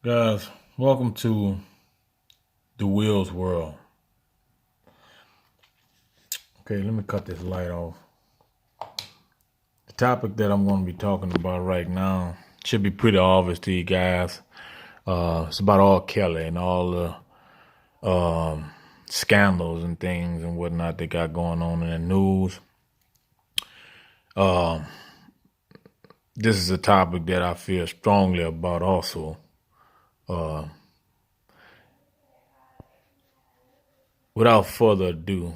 Guys, welcome to the Wheels World. Okay, let me cut this light off. The topic that I'm going to be talking about right now should be pretty obvious to you guys. It's about R. Kelly and all the scandals and things and whatnot they got going on in the news. This is a topic that I feel strongly about also. Without further ado,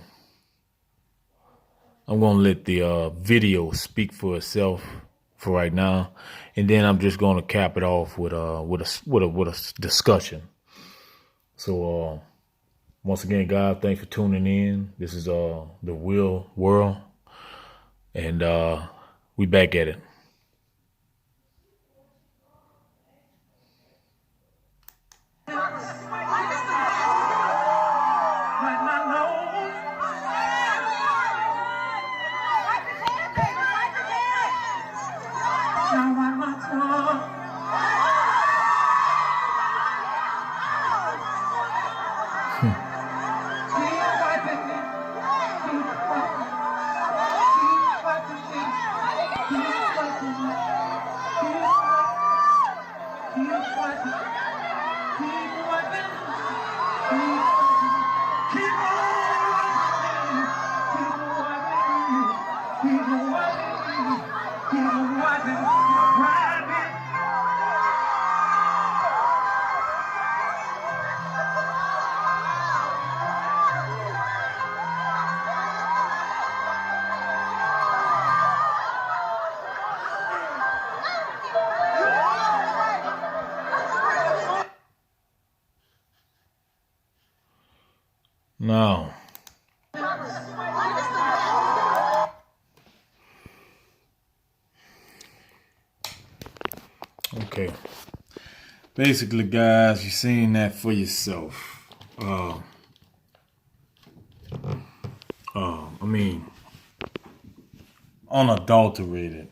I'm gonna let the video speak for itself for right now, and then I'm just gonna cap it off with a discussion. So once again, guys, thanks for tuning in. This is the Will World, and we back at it. Now, okay. Basically, guys, you're seeing that for yourself. I mean, unadulterated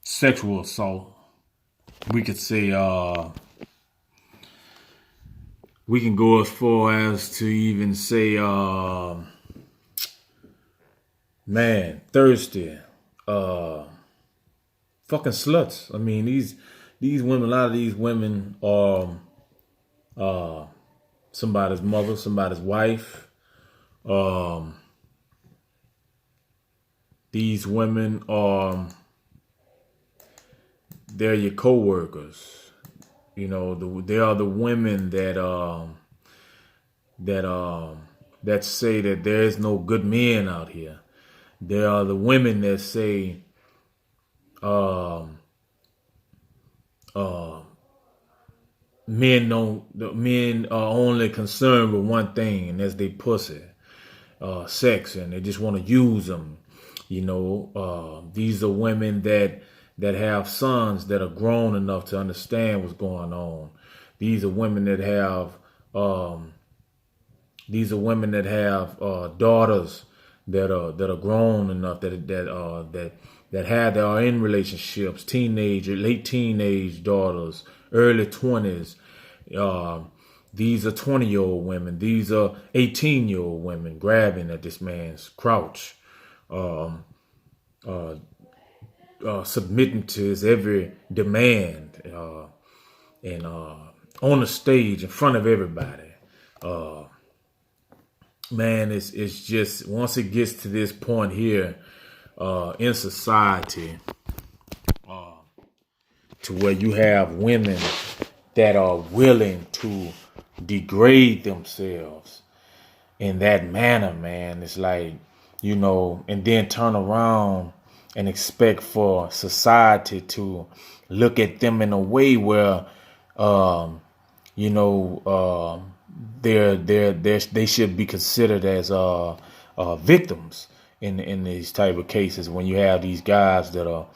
sexual assault. We could say we can go as far as to even say man, thirsty, fucking sluts. I mean, these women, a lot of these women are somebody's mother, somebody's wife. These women are they're your co-workers. You know, they are the women that say that there is no good men out here. They are the women that say men are only concerned with one thing, and that's their pussy, sex, and they just want to use them. You know, these are women that have sons that are grown enough to understand what's going on. These are women that have daughters that are grown enough that are in relationships, late teenage daughters, early 20s. These are 20-year-old women. These are 18-year-old women grabbing at this man's crotch, submitting to his every demand, and on the stage in front of everybody. Man, it's just once it gets to this point here in society, to where you have women that are willing to degrade themselves in that manner, man. It's like, you know, and then turn around and expect for society to look at them in a way where, you know, they should be considered as victims in these type of cases. When you have these guys that are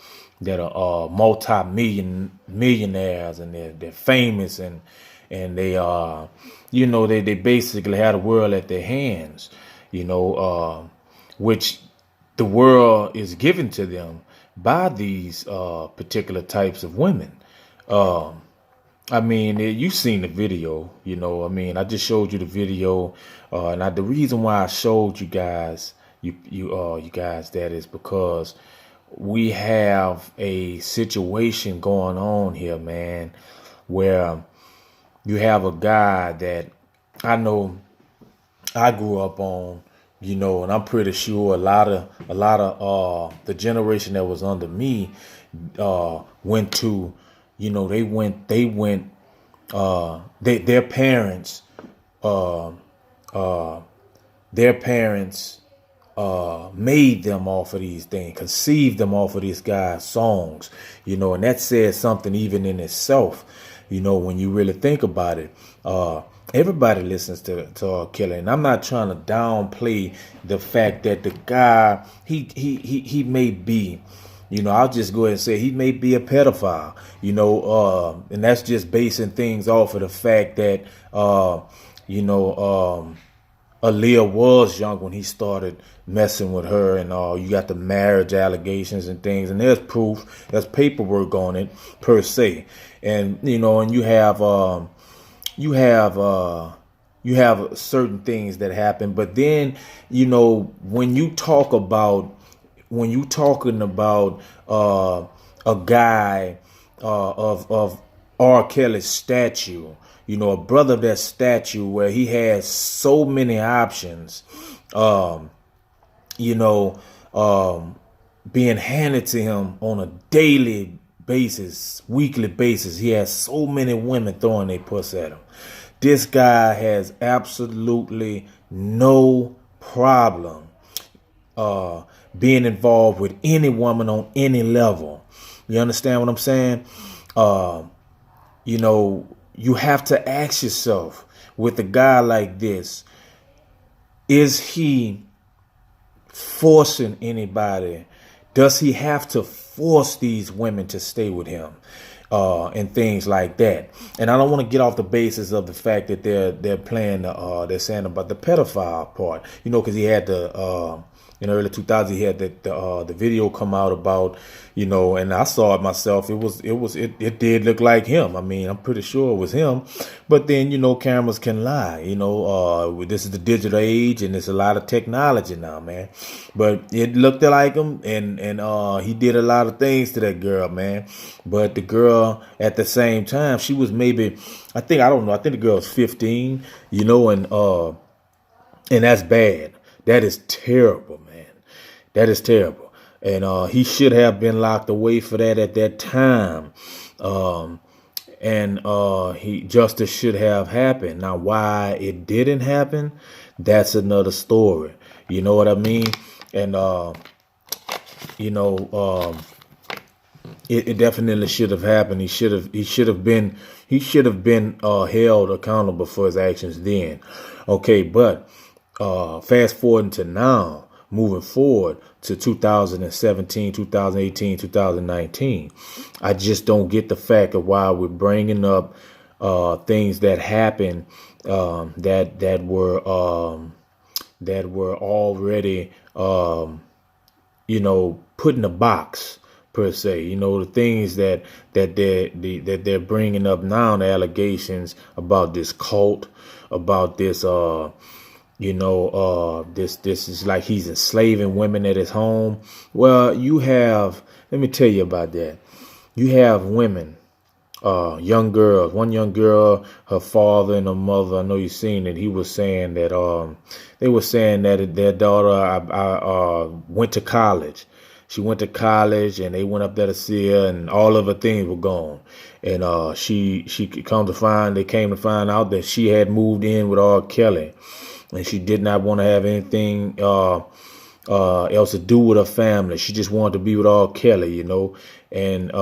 millionaires, and they're famous, and they are, you know, they basically have the world at their hands, you know, which the world is given to them by these particular types of women. I mean, you seen the video, you know. I mean, I just showed you the video, and the reason why I showed you guys, you guys, that is because we have a situation going on here, man, where you have a guy that I know I grew up on, you know, and I'm pretty sure a lot of the generation that was under me went to, you know, they went their parents uh uh their parents made them off of these things, conceived them off of these guys' songs, you know, and that says something even in itself, you know, when you really think about it. Everybody listens to R. Kelly, and I'm not trying to downplay the fact that the guy he may be, you know, I'll just go ahead and say he may be a pedophile, you know, and that's just basing things off of the fact that you know, Aaliyah was young when he started messing with her, and you got the marriage allegations and things, and there's proof, there's paperwork on it per se, and you know, and you have you have certain things that happen, but then you know when you talking about a guy of R. Kelly's statue, you know, a brother of that statue where he has so many options, um, you know, being handed to him on a daily basis, weekly basis. He has so many women throwing their puss at him. This guy has absolutely no problem being involved with any woman on any level. You understand what I'm saying? You know, you have to ask yourself, with a guy like this, is he forcing anybody? Does he have to force these women to stay with him? And things like that. And I don't want to get off the basis of the fact that they're playing they're saying about the pedophile part, you know, because he had the in the early 2000s he had the video come out about, you know, and I saw it myself. It did look like him. I mean, I'm pretty sure it was him. But then, you know, cameras can lie. You know, this is the digital age, and there's a lot of technology now, man. But it looked like him, and he did a lot of things to that girl, man. But the girl, at the same time, she was maybe, I think the girl was 15, you know, and that's bad. That is terrible, man. That is terrible. And he should have been locked away for that at that time. And justice should have happened. Now, why it didn't happen, that's another story. You know what I mean? And you know, it definitely should have happened. He should have been held accountable for his actions then. Okay, but fast forwarding to now, moving forward to 2017, 2018, 2019, I just don't get the fact of why we're bringing up things that happened that were already you know, put in a box per se. You know, the things that they're bringing up now, the allegations about this cult, about this you know, this is like he's enslaving women at his home. Well, let me tell you about that. You have women, young girls. One young girl, her father and her mother, I know you've seen it. He was saying that they were saying that their daughter went to college. She went to college, and they went up there to see her, and all of her things were gone. And they came to find out that she had moved in with R. Kelly, and she did not want to have anything else to do with her family. She just wanted to be with R. Kelly, you know, and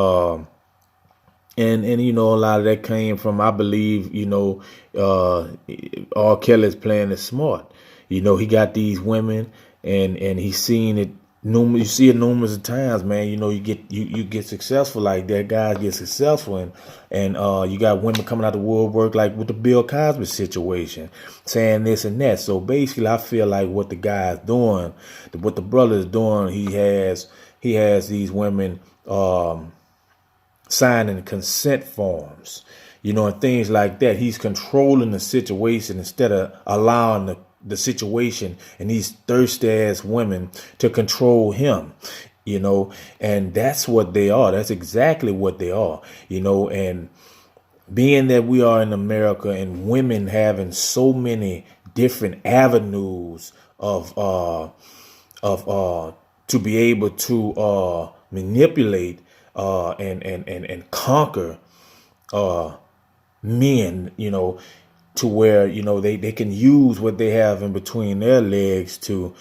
you know, a lot of that came from, I believe, you know, R. Kelly's playing it smart. You know, he got these women, and he's seen it. You see it numerous times, man. You know, you get successful like that. Guys get successful, and you got women coming out the woodwork, like with the Bill Cosby situation, saying this and that. So basically, I feel like what the guy's doing, what the brother is doing, he has these women signing consent forms. and things like that. He's controlling the situation instead of allowing the situation and these thirsty ass women to control him, and that's what they are. That's exactly what they are, and being that we are in America and women having so many different avenues of to be able to manipulate and conquer men, to where they can use what they have in between their legs to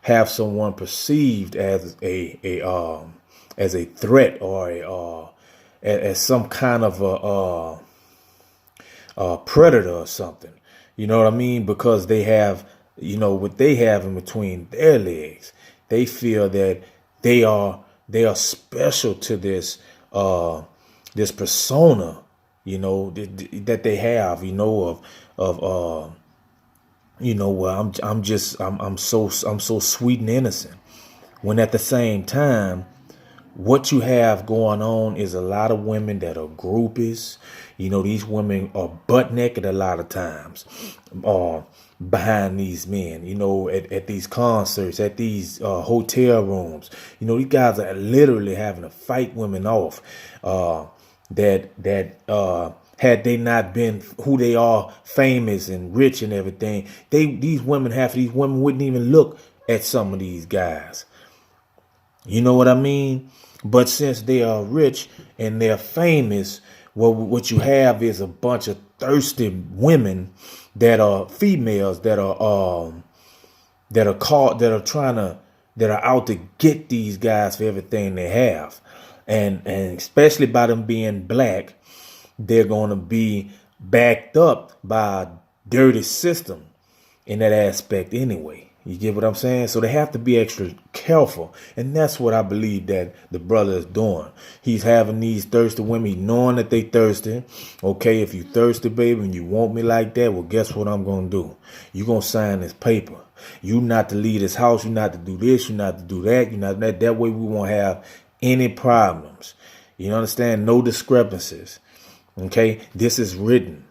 have someone perceived as a threat or as some kind of a predator or something. You know what I mean? Because they have, what they have in between their legs. They feel that they are special to this this persona, that they have, well, I'm so sweet and innocent. When at the same time, what you have going on is a lot of women that are groupies. These women are butt naked a lot of times, behind these men, at these concerts, at these hotel rooms. These guys are literally having to fight women off, that had they not been who they are, famous and rich and everything, these women wouldn't even look at some of these guys. You know what I mean? But since they are rich and they're famous, well, what you have is a bunch of thirsty women that are females that are out to get these guys for everything they have, and especially by them being black, they're going to be backed up by a dirty system in that aspect anyway. You get what I'm saying? So they have to be extra careful. And that's what I believe that the brother is doing. He's having these thirsty women, knowing that they thirsty. Okay, if you thirsty, baby, and you want me like that, well, guess what I'm going to do? You're going to sign this paper. You not to leave this house. You not to do this. You not to do that. You not that. That way we won't have any problems. You understand? No discrepancies. Okay, this is written.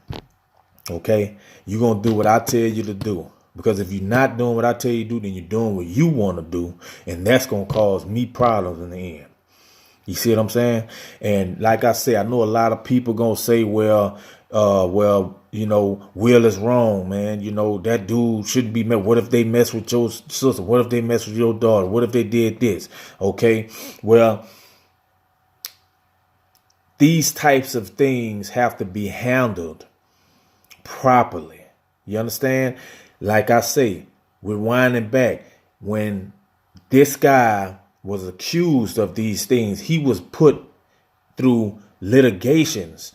Okay, you're going to do what I tell you to do. Because if you're not doing what I tell you to do, then you're doing what you want to do. And that's going to cause me problems in the end. You see what I'm saying? And like I say, I know a lot of people going to say, well, Will is wrong, man. That dude shouldn't be met. What if they mess with your sister? What if they mess with your daughter? What if they did this? Okay, well, these types of things have to be handled properly. You understand? Like I say, we're winding back. When this guy was accused of these things, he was put through litigations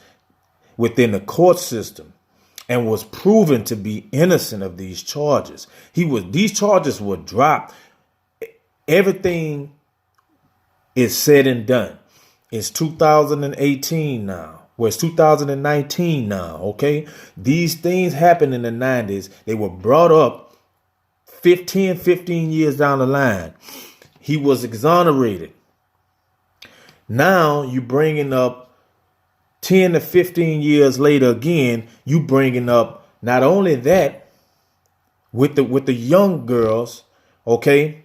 within the court system and was proven to be innocent of these charges. These charges were dropped. Everything is said and done. It's 2018 now. Well, it's 2019 now, okay? These things happened in the 90s. They were brought up 15 years down the line. He was exonerated. Now you bringing up 10 to 15 years later again, you bringing up not only that with the young girls, okay?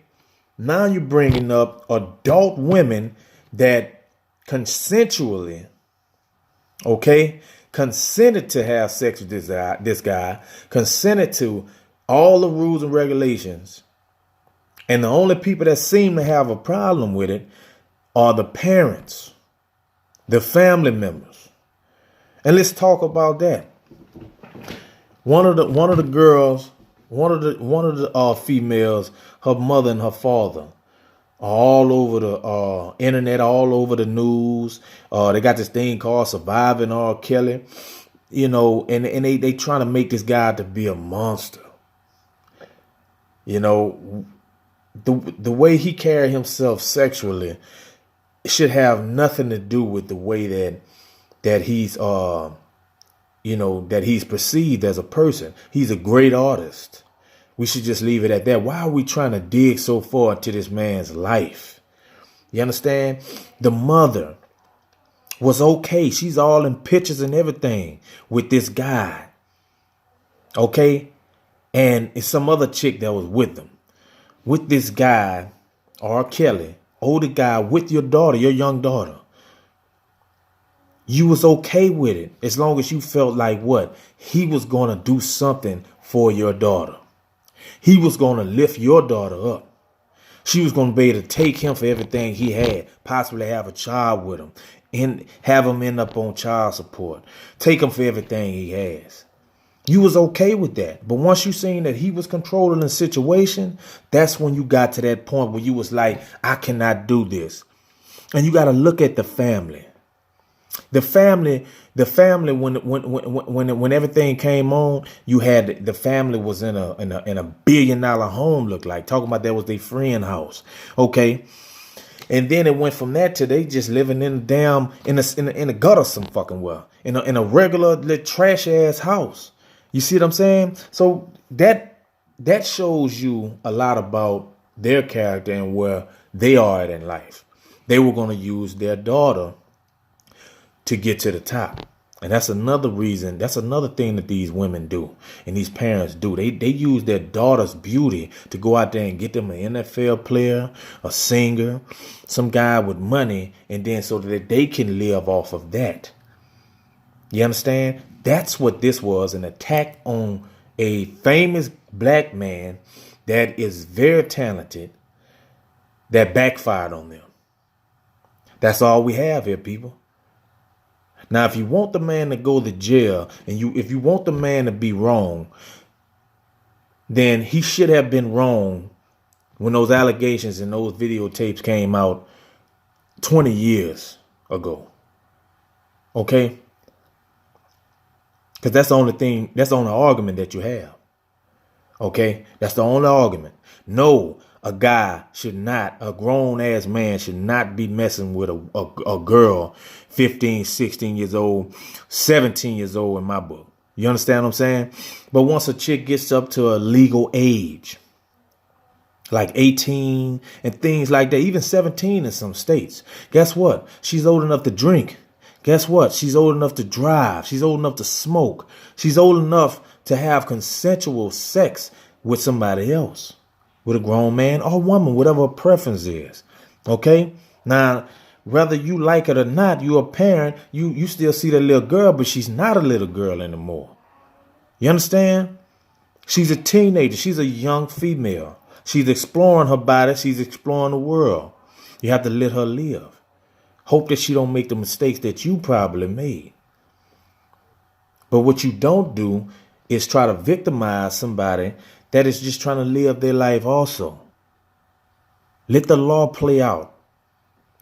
Now you're bringing up adult women that consensually, okay, consented to have sex with this guy, consented to all the rules and regulations. And the only people that seem to have a problem with it are the parents, the family members. And let's talk about that. One of the females, her mother and her father, all over the internet, all over the news. They got this thing called Surviving R. Kelly, and they trying to make this guy to be a monster. The way he carried himself sexually should have nothing to do with the way that he's that he's perceived as a person. He's a great artist. We should just leave it at that. Why are we trying to dig so far into this man's life? You understand? The mother was okay. She's all in pictures and everything with this guy. Okay. And it's some other chick that was with them. With this guy, R. Kelly, older guy with your daughter, your young daughter. You was okay with it as long as you felt like what? He was going to do something for your daughter. He was going to lift your daughter up. She was going to be able to take him for everything he had, possibly have a child with him, and have him end up on child support. Take him for everything he has. You was okay with that. But once you seen that he was controlling the situation, that's when you got to that point where you was like, I cannot do this. And you got to look at the family. The family, when everything came on, you had the family was in a $1 billion home, looked like. Talking about that was their friend house. Okay. And then it went from that to they just living in a gutter some fucking well. In a regular little trash ass house. You see what I'm saying? So that shows you a lot about their character and where they are at in life. They were going to use their daughter to get to the top. And that's another reason. That's another thing that these women do and these parents do. They use their daughter's beauty to go out there and get them an NFL player, a singer, some guy with money, and then so that they can live off of that. You understand? That's what this was, an attack on a famous black man that is very talented that backfired on them. That's all we have here, people. Now, if you want the man to go to jail and if you want the man to be wrong, then he should have been wrong when those allegations and those videotapes came out 20 years ago. Okay? Because that's the only thing, that's the only argument that you have. Okay? That's the only argument. No, a grown ass man should not be messing with a girl 15, 16 years old, 17 years old in my book. You understand what I'm saying? But once a chick gets up to a legal age, like 18 and things like that, even 17 in some states, guess what? She's old enough to drink. Guess what? She's old enough to drive. She's old enough to smoke. She's old enough to have consensual sex with somebody else, with a grown man or woman, whatever her preference is. Okay? Now, whether you like it or not, you're a parent, you still see that little girl, but she's not a little girl anymore. You understand? She's a teenager. She's a young female. She's exploring her body. She's exploring the world. You have to let her live. Hope that she don't make the mistakes that you probably made. But what you don't do is try to victimize somebody that is just trying to live their life also. Let the law play out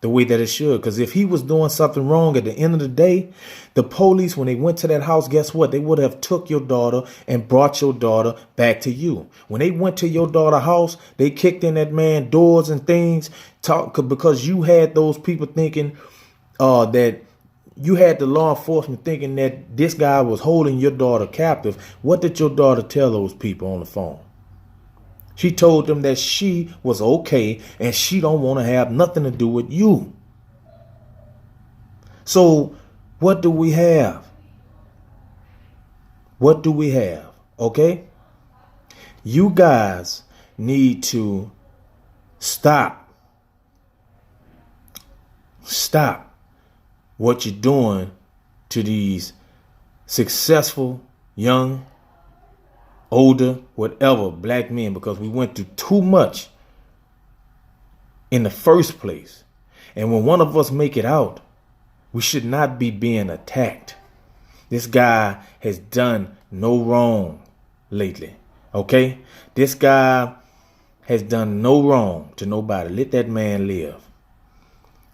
the way that it should. Because if he was doing something wrong at the end of the day, the police, when they went to that house, guess what? They would have took your daughter and brought your daughter back to you. When they went to your daughter's house, they kicked in that man doors and things because you had those people thinking that you had the law enforcement thinking that this guy was holding your daughter captive. What did your daughter tell those people on the phone? She told them that she was okay and she don't want to have nothing to do with you. So what do we have? What do we have? Okay? You guys need to stop what you're doing to these successful, young, older, whatever, black men, because we went through too much in the first place. And when one of us make it out, we should not be being attacked. This guy has done no wrong lately. Okay? This guy has done no wrong to nobody. Let that man live.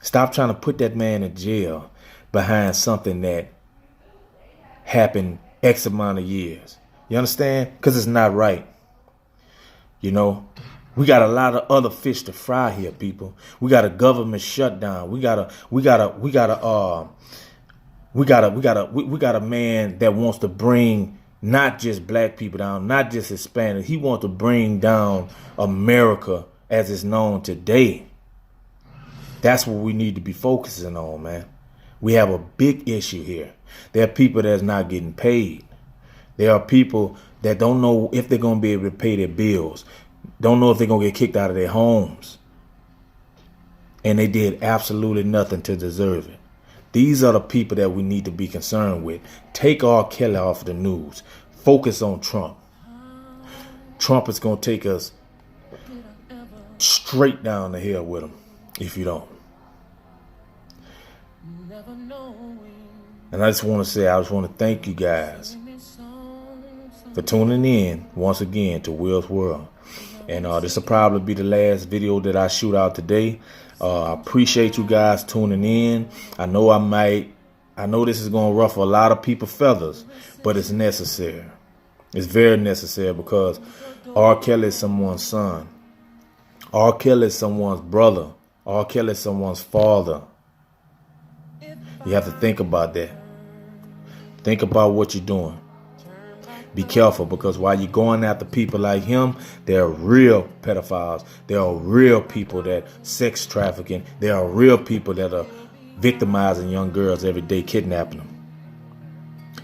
Stop trying to put that man in jail behind something that happened X amount of years. You understand? Because it's not right. You know, we got a lot of other fish to fry here, people. We got a government shutdown. We got a man that wants to bring not just black people down, not just Hispanic. He wants to bring down America as it's known today. That's what we need to be focusing on, man. We have a big issue here. There are people that's not getting paid. There are people that don't know if they're going to be able to pay their bills, don't know if they're going to get kicked out of their homes. And they did absolutely nothing to deserve it. These are the people that we need to be concerned with. Take R. Kelly off the news. Focus on Trump. Trump is going to take us straight down the hill with him if you don't. And I just want to thank you guys for tuning in once again to Will's World. And this will probably be the last video that I shoot out today. I appreciate you guys tuning in. I know this is going to ruffle a lot of people's feathers, but it's necessary. It's very necessary because R. Kelly is someone's son. R. Kelly is someone's brother. R. Kelly is someone's father. You have to think about that. Think about what you're doing. Be careful, because while you're going after people like him, there are real pedophiles. There are real people that sex trafficking. There are real people that are victimizing young girls every day, kidnapping them.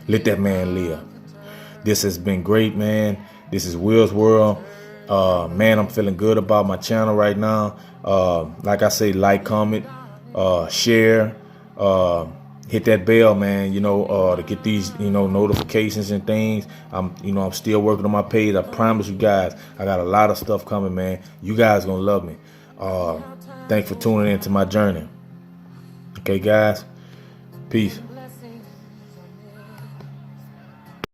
Let that man live. This has been great, man. This is Will's World. Man, I'm feeling good about my channel right now. Like I say, like, comment, share, hit that bell, man, to get these, notifications and things. I'm still working on my page. I promise you guys, I got a lot of stuff coming, man. You guys gonna love me. Thanks for tuning in to my journey. Okay, guys. Peace.